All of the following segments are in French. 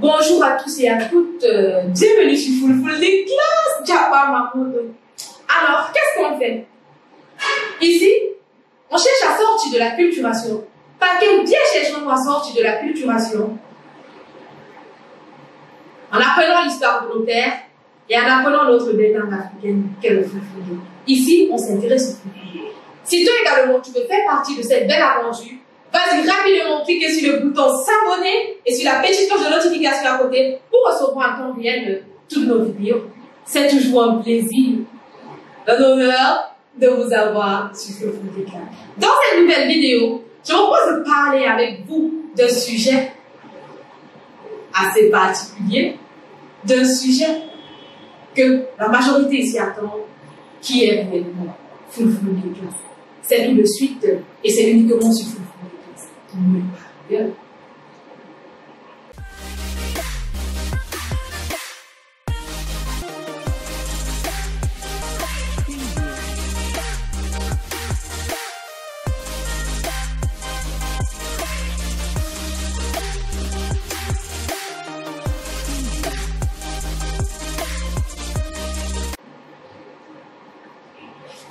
Bonjour à tous et à toutes, bienvenue sur Full des classes Japa Makoto. Alors, qu'est-ce qu'on fait? Ici, on cherche à sortir de la culturation. Par quel biais cherchons-nous à sortir de la culturation? En apprenant l'histoire de nos pères et en apprenant notre belle langue africaine qu'est le Fulfulde. Ici, on s'intéresse au Fulfulde. Si toi également, tu veux faire partie de cette belle aventure, vas-y rapidement cliquer sur le bouton s'abonner et sur la petite cloche de notification à côté pour recevoir en temps réel toutes nos vidéos. C'est toujours un plaisir, un honneur de vous avoir sur Fulfulde. Dans cette nouvelle vidéo, je vous propose de parler avec vous d'un sujet assez particulier, d'un sujet que la majorité ici attend, qui est réellement Fulfulde. C'est lui de suite et c'est uniquement sur Fulfulde. Bien.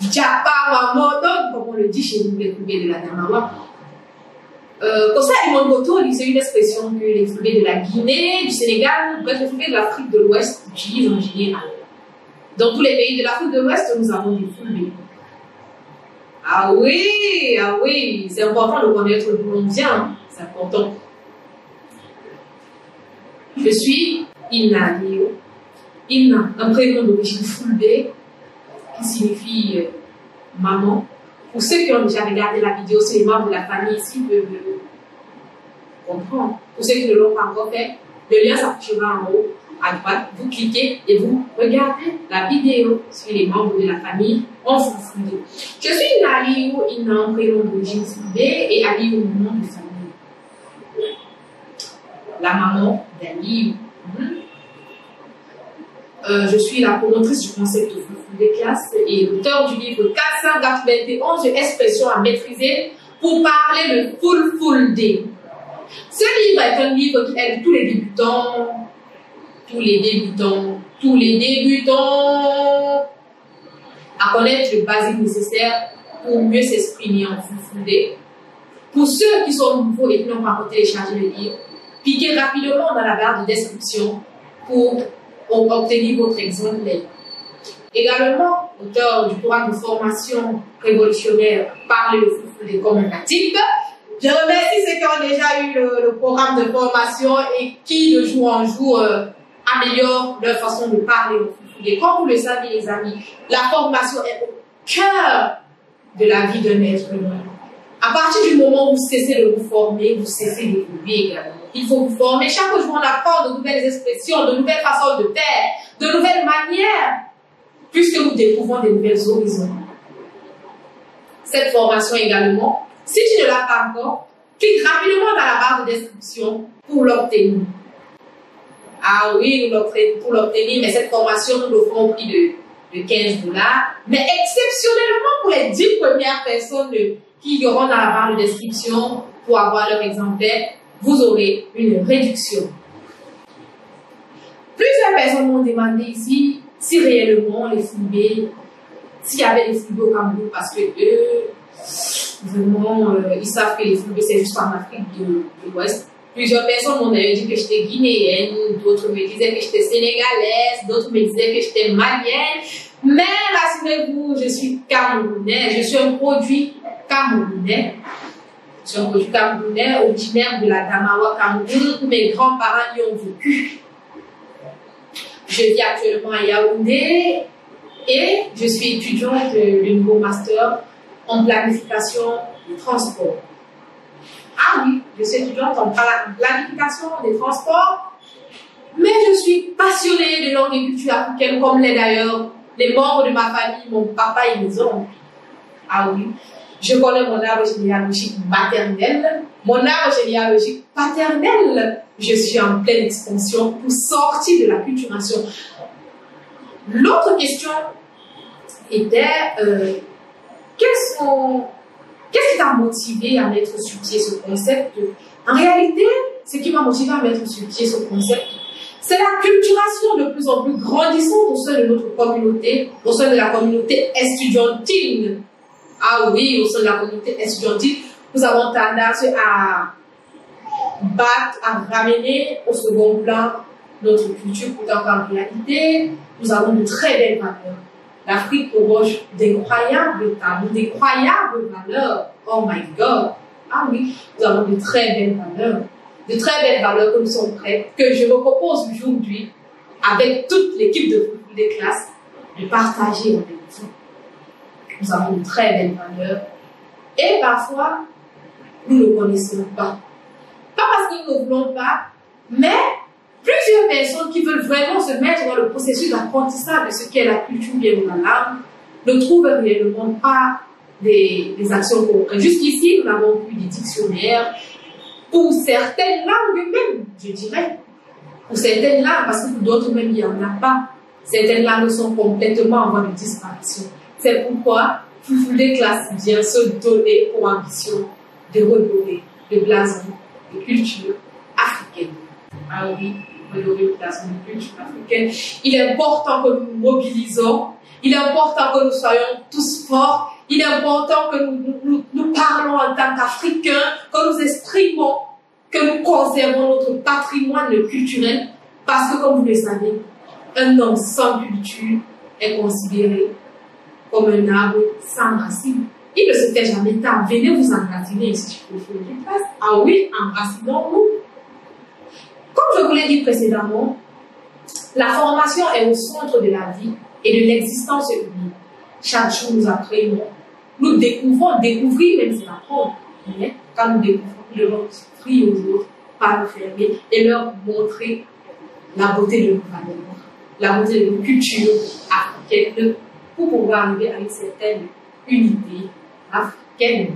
Japa Mamoto, comme on le dit chez nous, les Fulbe de la Damawa. Comme ça, Imongoto, c'est une expression que les Fulbe de la Guinée, du Sénégal, bref, les Fulbe de l'Afrique de l'Ouest utilisent en général. Dans tous les pays de l'Afrique de l'Ouest, nous avons des Fulbe. Ah oui, c'est important de connaître d'où l'on vient, c'est important. Je suis Inna Leo. Inna, un prénom d'origine Fulbe, qui signifie maman. Pour ceux qui ont déjà regardé la vidéo, c'est les membres de la famille ici peuvent comprendre. Pour ceux qui ne l'ont pas encore fait, le lien s'affichera en haut à droite. Vous cliquez et vous regardez la vidéo sur les membres de la famille en Fulfulde. Je suis Aliou, un prénom d'origine Fulbe, et Aliou, mon nom de famille. La maman d'Aliou. Je suis la promotrice du concept de Fulfulde classe et l'auteur du livre 491 expressions à maîtriser pour parler de Fulfulde. Ce livre est un livre qui aide tous les débutants à connaître le basique nécessaire pour mieux s'exprimer en Fulfulde. Pour ceux qui sont nouveaux et qui n'ont pas téléchargé le livre, cliquez rapidement dans la barre de description pour obtenir votre exemplaire. Également, auteur du programme de formation révolutionnaire Parler le Fulfulde comme un natif. Je remercie ceux qui ont déjà eu le programme de formation et qui, de jour en jour, améliorent leur façon de parler au Fulfulde. Comme vous le savez, les amis, la formation est au cœur de la vie d'un être humain. À partir du moment où vous cessez de vous former, vous cessez d'évoluer également. Il faut vous former. Chaque jour, on apprend de nouvelles expressions, de nouvelles façons de faire, de nouvelles manières, puisque nous découvrons de nouvelles horizons. Cette formation également, si tu ne l'as pas encore, clique rapidement dans la barre de description pour l'obtenir. Ah oui, pour l'obtenir, mais cette formation, nous l'offrons au prix de $15. Mais exceptionnellement, pour les 10 premières personnes qui auront dans la barre de description pour avoir leur exemplaire, vous aurez une réduction. Plusieurs personnes m'ont demandé ici si réellement les Fulbe, s'il y avait des Fulbe au Cameroun, parce que eux, vraiment, ils savent que les Fulbe c'est juste en Afrique de l'Ouest. Plusieurs personnes m'ont d'ailleurs dit que j'étais guinéenne, d'autres me disaient que j'étais sénégalaise, d'autres me disaient que j'étais malienne. Mais rassurez-vous, je suis camerounais, je suis un produit camerounais. Je suis un produit camerounais, originaire de la Damawa, Cameroun, où mes grands-parents y ont vécu. Je vis actuellement à Yaoundé et je suis étudiante de niveau master en planification du transport. Ah oui, je suis étudiante en planification des transports, mais je suis passionnée de langue et culture africaine, comme l'est d'ailleurs les membres de ma famille, mon papa et mes oncles. Ah oui. Je connais mon arbre généalogique maternel, mon arbre généalogique paternel. Je suis en pleine expansion pour sortir de la culturation. L'autre question était qu'est-ce qui t'a motivé à mettre sur pied ce concept? En réalité, ce qui m'a motivé à mettre sur pied ce concept, c'est la culturation de plus en plus grandissante au sein de notre communauté, au sein de la communauté estudiantine. Ah oui, au sein de la communauté estudiantine, nous avons tendance à battre, à ramener au second plan notre culture, pourtant qu'en réalité, nous avons de très belles valeurs. L'Afrique provoque d'incroyables talents, d'incroyables valeurs. Oh my God! Ah oui, nous avons de très belles valeurs. De très belles valeurs que nous sommes prêts, que je me propose aujourd'hui, avec toute l'équipe de football des classes, de partager avec vous. Nous avons de très belles valeurs. Et parfois, nous ne connaissons pas. Pas parce que nous ne voulons pas, mais plusieurs personnes qui veulent vraiment se mettre dans le processus d'apprentissage de ce qu'est la culture bien ou la langue ne trouvent réellement pas des actions concrètes. Jusqu'ici, nous n'avons plus des dictionnaires pour certaines langues même, je dirais. Pour certaines langues, parce que pour d'autres même, il n'y en a pas. Certaines langues sont complètement en voie de disparition. C'est pourquoi Foufou des classes vient se donner pour ambition de redorer le blason de culture africaine. Ah oui, redorer le blason de culture africaine. Il est important que nous nous mobilisons. Il est important que nous soyons tous forts. Il est important que nous parlons en tant qu'Africains, que nous exprimons, que nous conservons notre patrimoine culturel. Parce que, comme vous le savez, un homme sans culture est considéré comme un arbre sans racines. Il ne se fait jamais tard. Venez vous enraciner si je peux faire une place. Ah oui, enracinons-nous. Comme je vous l'ai dit précédemment, la formation est au centre de la vie et de l'existence humaine. Chaque jour, nous apprenons, nous découvrons, découvrir même c'est apprendre. Mais quand nous découvrons, nous devons offrir aux autres, pas nous fermer et leur montrer la beauté de nos valeurs, la beauté de nos cultures africaines pour pouvoir arriver à une certaine unité africaine.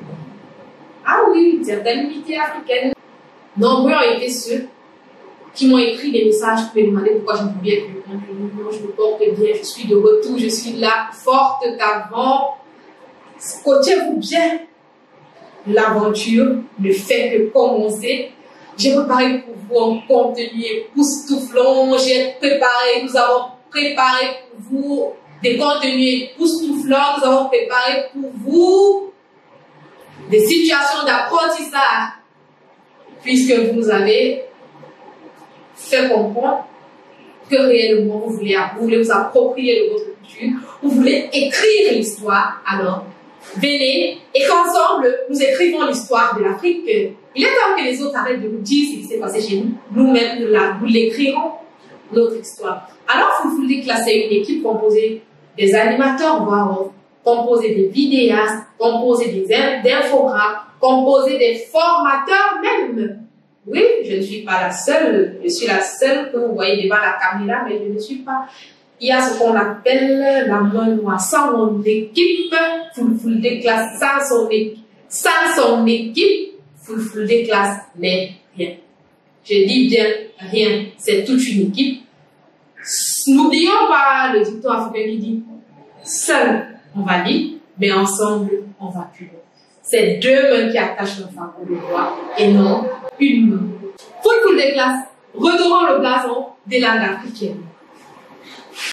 Ah oui, une certaine unité africaine. Nombreux ont été ceux qui m'ont écrit des messages pour me demander pourquoi je me bien avec le contenu, je me porte bien, je suis de retour, je suis là, forte qu'avant. Scotchez-vous bien. L'aventure ne fait que commencer. J'ai préparé pour vous un contenu époustouflant. Nous avons préparé pour vous des contenus époustouflants. Nous avons préparé pour vous des situations d'apprentissage. Puisque vous nous avez fait comprendre que réellement vous voulez vous approprier de votre culture, vous voulez écrire l'histoire, alors venez et qu'ensemble nous écrivons l'histoire de l'Afrique. Il est temps que les autres arrêtent de nous dire ce qui s'est passé chez nous. Nous-mêmes, nous l'écrirons, notre histoire. Alors, vous voulez classer une équipe composée des animateurs voix off, composée des vidéastes, composée des infographes, composée des formateurs même. Oui, je ne suis pas la seule. Je suis la seule que vous voyez devant la caméra, mais je ne suis pas. Il y a ce qu'on appelle la main noire. Sans mon équipe, Foufou des classes, sans son équipe, Foufou des classes n'est rien. Je dis bien rien. C'est toute une équipe. N'oublions pas le dicton africain qui dit seul on va lire, mais ensemble on va plus loin. C'est deux mains qui attachent le fardeau de bois et non une main. Foufou des classes, redorons le blason des langues africaines.